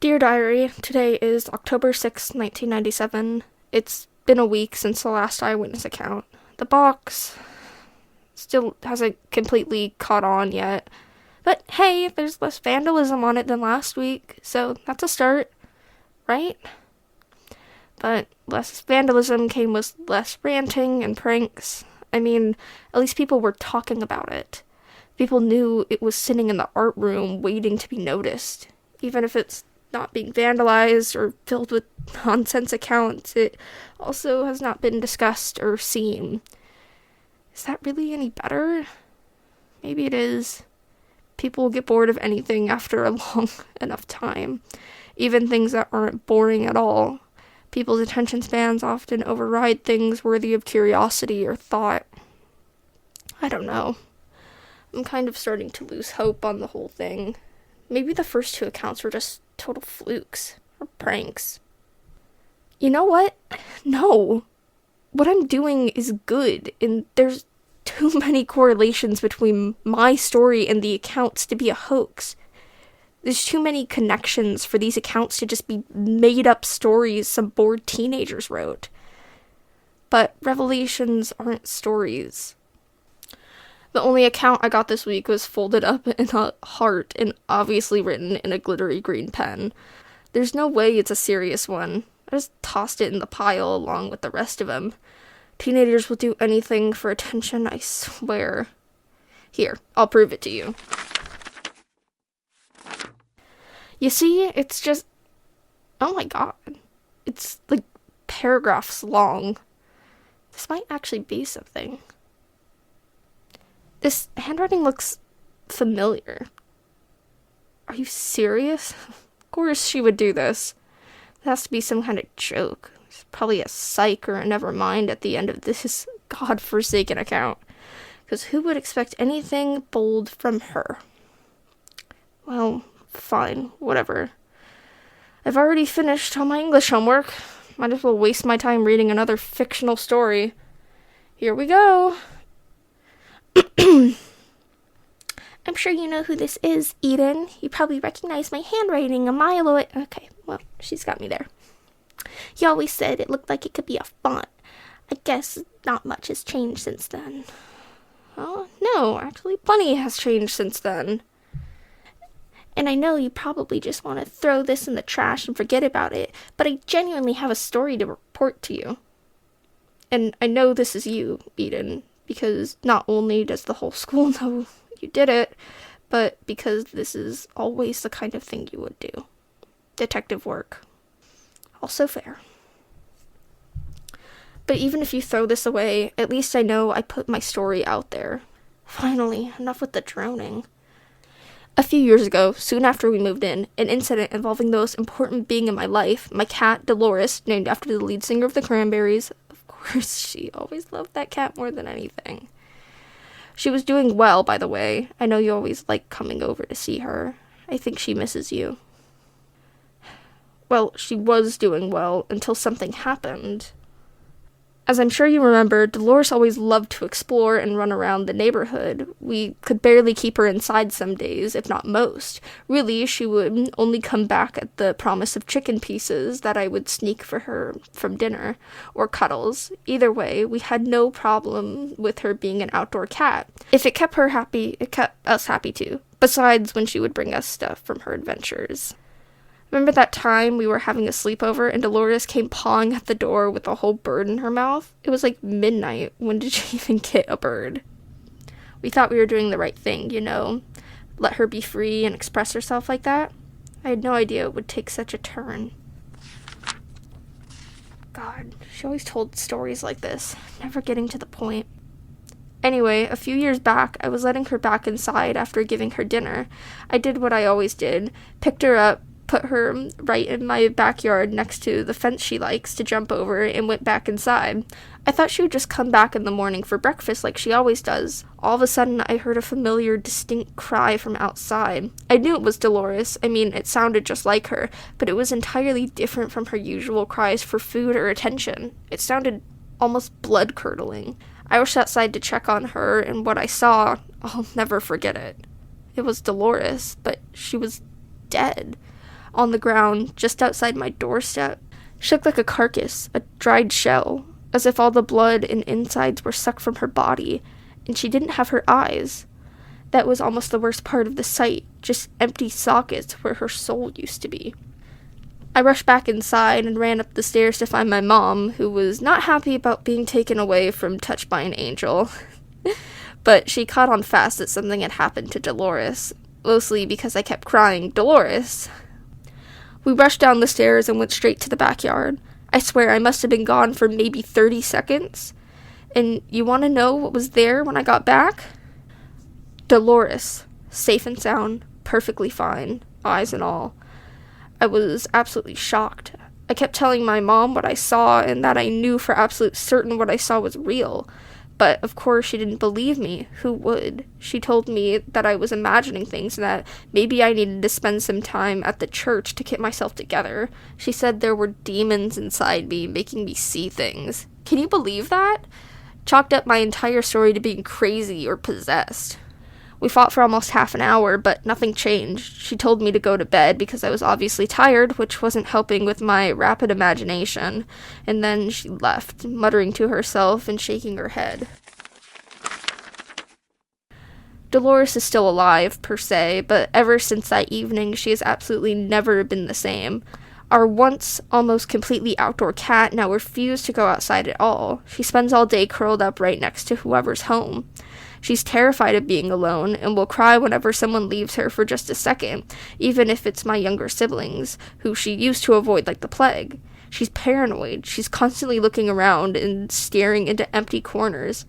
Dear Diary, today is October 6th, 1997. It's been a week since the last eyewitness account. The box still hasn't completely caught on yet. But hey, there's less vandalism on it than last week, so that's a start, right? But less vandalism came with less ranting and pranks. I mean, at least people were talking about it. People knew it was sitting in the art room waiting to be noticed. Even if it's not being vandalized or filled with nonsense accounts, it also has not been discussed or seen. Is that really any better? Maybe it is. People get bored of anything after a long enough time, even things that aren't boring at all. People's attention spans often override things worthy of curiosity or thought. I don't know. I'm kind of starting to lose hope on the whole thing. Maybe the first two accounts were just total flukes or pranks. You know what? No. What I'm doing is good, and there's too many correlations between my story and the accounts to be a hoax. There's too many connections for these accounts to just be made-up stories some bored teenagers wrote. But revelations aren't stories. The only account I got this week was folded up in a heart and obviously written in a glittery green pen. There's no way it's a serious one. I just tossed it in the pile along with the rest of them. Teenagers will do anything for attention, I swear. Here, I'll prove it to you. You see, it's just... oh my god. It's like paragraphs long. This might actually be something. This handwriting looks familiar. Are you serious? Of course she would do this. It has to be some kind of joke. There's probably a psych or a never mind at the end of this godforsaken account. Because who would expect anything bold from her? Well, fine, whatever. I've already finished all my English homework. Might as well waste my time reading another fictional story. Here we go. I'm sure you know who this is, Eden. You probably recognize my handwriting a mile away. Okay, well, she's got me there. You always said it looked like it could be a font. I guess not much has changed since then. Oh, no, actually plenty has changed since then. And I know you probably just want to throw this in the trash and forget about it, but I genuinely have a story to report to you. And I know this is you, Eden, because not only does the whole school know you did it, but because this is always the kind of thing you would do. Detective work. Also fair. But even if you throw this away, at least I know I put my story out there. Finally, enough with the droning. A few years ago, soon after we moved in, an incident involving the most important being in my life, my cat, Dolores, named after the lead singer of the Cranberries. Of course, she always loved that cat more than anything. She was doing well, by the way. I know you always like coming over to see her. I think she misses you. Well, she was doing well until something happened. As I'm sure you remember, Dolores always loved to explore and run around the neighborhood. We could barely keep her inside some days, if not most. Really, she would only come back at the promise of chicken pieces that I would sneak for her from dinner, or cuddles. Either way, we had no problem with her being an outdoor cat. If it kept her happy, it kept us happy too. Besides when she would bring us stuff from her adventures. Remember that time we were having a sleepover and Dolores came pawing at the door with a whole bird in her mouth? It was like midnight. When did she even get a bird? We thought we were doing the right thing, you know? Let her be free and express herself like that. I had no idea it would take such a turn. God, she always told stories like this, never getting to the point. Anyway, a few years back, I was letting her back inside after giving her dinner. I did what I always did, picked her up, put her right in my backyard next to the fence she likes to jump over, and went back inside. I thought she would just come back in the morning for breakfast like she always does. All of a sudden, I heard a familiar, distinct cry from outside. I knew it was Dolores. I mean, it sounded just like her, but it was entirely different from her usual cries for food or attention. It sounded almost blood-curdling. I rushed outside to check on her, and what I saw, I'll never forget it. It was Dolores, but she was dead. on the ground just outside my doorstep. She looked like a carcass, a dried shell, as if all the blood and insides were sucked from her body, and she didn't have her eyes. That was almost the worst part of the sight, just empty sockets where her soul used to be. I rushed back inside and ran up the stairs to find my mom, who was not happy about being taken away from Touched by an Angel. But she caught on fast that something had happened to Dolores, mostly because I kept crying, "Dolores!" We rushed down the stairs and went straight to the backyard. I swear I must have been gone for maybe 30 seconds. And you want to know what was there when I got back? Dolores, safe and sound, perfectly fine, eyes and all. I was absolutely shocked. I kept telling my mom what I saw and that I knew for absolute certain what I saw was real. But, of course, she didn't believe me. Who would? She told me that I was imagining things and that maybe I needed to spend some time at the church to get myself together. She said there were demons inside me making me see things. Can you believe that? Chalked up my entire story to being crazy or possessed. We fought for almost half an hour, but nothing changed. She told me to go to bed because I was obviously tired, which wasn't helping with my rapid imagination. And then she left, muttering to herself and shaking her head. Dolores is still alive, per se, but ever since that evening, she has absolutely never been the same. Our once almost completely outdoor cat now refuses to go outside at all. She spends all day curled up right next to whoever's home. She's terrified of being alone and will cry whenever someone leaves her for just a second, even if it's my younger siblings, who she used to avoid like the plague. She's paranoid. She's constantly looking around and staring into empty corners.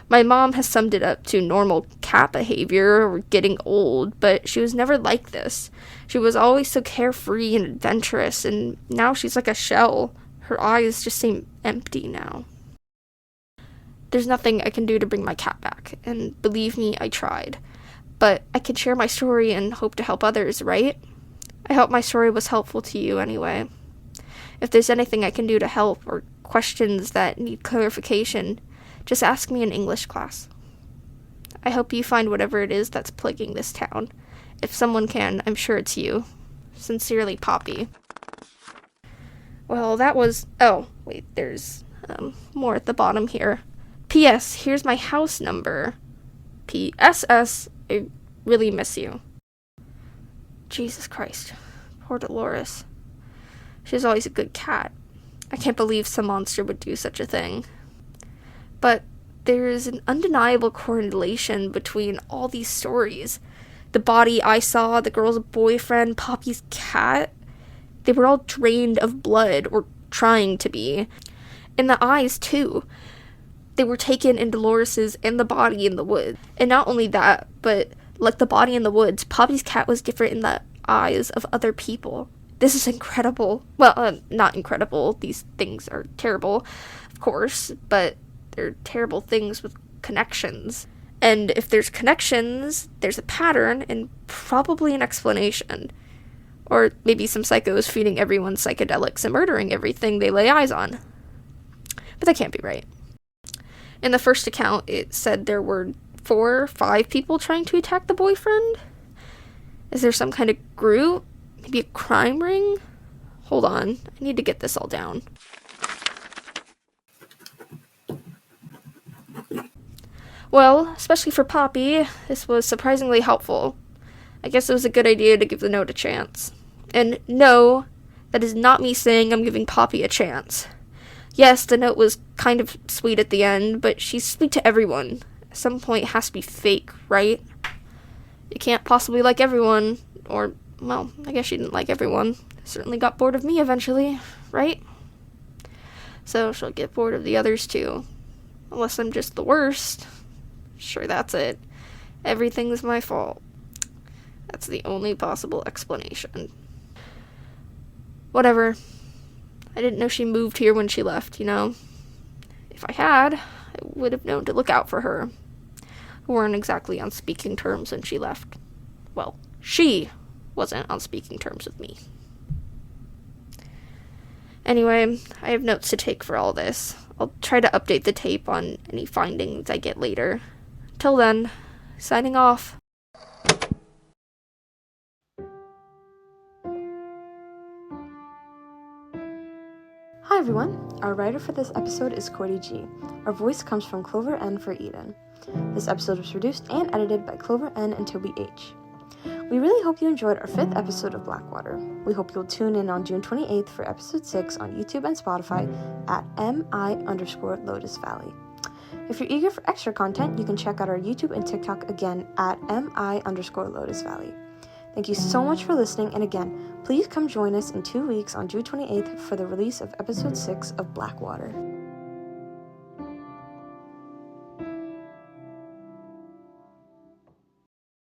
My mom has summed it up to normal cat behavior or getting old, but she was never like this. She was always so carefree and adventurous, and now she's like a shell. Her eyes just seem empty now. There's nothing I can do to bring my cat back, and believe me, I tried. But I can share my story and hope to help others, right? I hope my story was helpful to you anyway. If there's anything I can do to help, or questions that need clarification, just ask me in English class. I hope you find whatever it is that's plaguing this town. If someone can, I'm sure it's you. Sincerely, Poppy. Well, that was... Oh, wait, there's more at the bottom here. P.S. Here's my house number. P.S.S. I really miss you. Jesus Christ. Poor Dolores. She's always a good cat. I can't believe some monster would do such a thing. But there is an undeniable correlation between all these stories. The body I saw, the girl's boyfriend, Poppy's cat. They were all drained of blood, or trying to be. And the eyes, too. They were taken in Dolores's and the body in the woods. And not only that, but like the body in the woods, Poppy's cat was different in the eyes of other people. This is incredible. Well, not incredible. These things are terrible, of course, but they're terrible things with connections. And if there's connections, there's a pattern and probably an explanation. Or maybe some psychos feeding everyone psychedelics and murdering everything they lay eyes on. But that can't be right. In the first account, it said there were 4 or 5 people trying to attack the boyfriend. Is there some kind of group? Maybe a crime ring? Hold on, I need to get this all down. Well, especially for Poppy, this was surprisingly helpful. I guess it was a good idea to give the note a chance. And no, that is not me saying I'm giving Poppy a chance. Yes, the note was kind of sweet at the end, but she's sweet to everyone. At some point, it has to be fake, right? You can't possibly like everyone, or, well, I guess she didn't like everyone. Certainly got bored of me eventually, right? So she'll get bored of the others too. Unless I'm just the worst. Sure, that's it. Everything's my fault. That's the only possible explanation. Whatever. I didn't know she moved here when she left, you know? If I had, I would have known to look out for her. We weren't exactly on speaking terms when she left. Well, she wasn't on speaking terms with me. Anyway, I have notes to take for all this. I'll try to update the tape on any findings I get later. Till then, signing off. everyone, our writer for this episode is Corde G. Our voice comes from Clover N for Eden. This episode was produced and edited by Clover N and Tobi H. We really hope you enjoyed our 5th episode of Blackwater. We hope you'll tune in on June 28th for episode 6 on YouTube and Spotify at mi_Lotus Valley. If you're eager for extra content, you can check out our YouTube and TikTok again at mi_Lotus Valley. Thank you so much for listening, and again, please come join us in 2 weeks on June 28th for the release of episode 6 of Blackwater.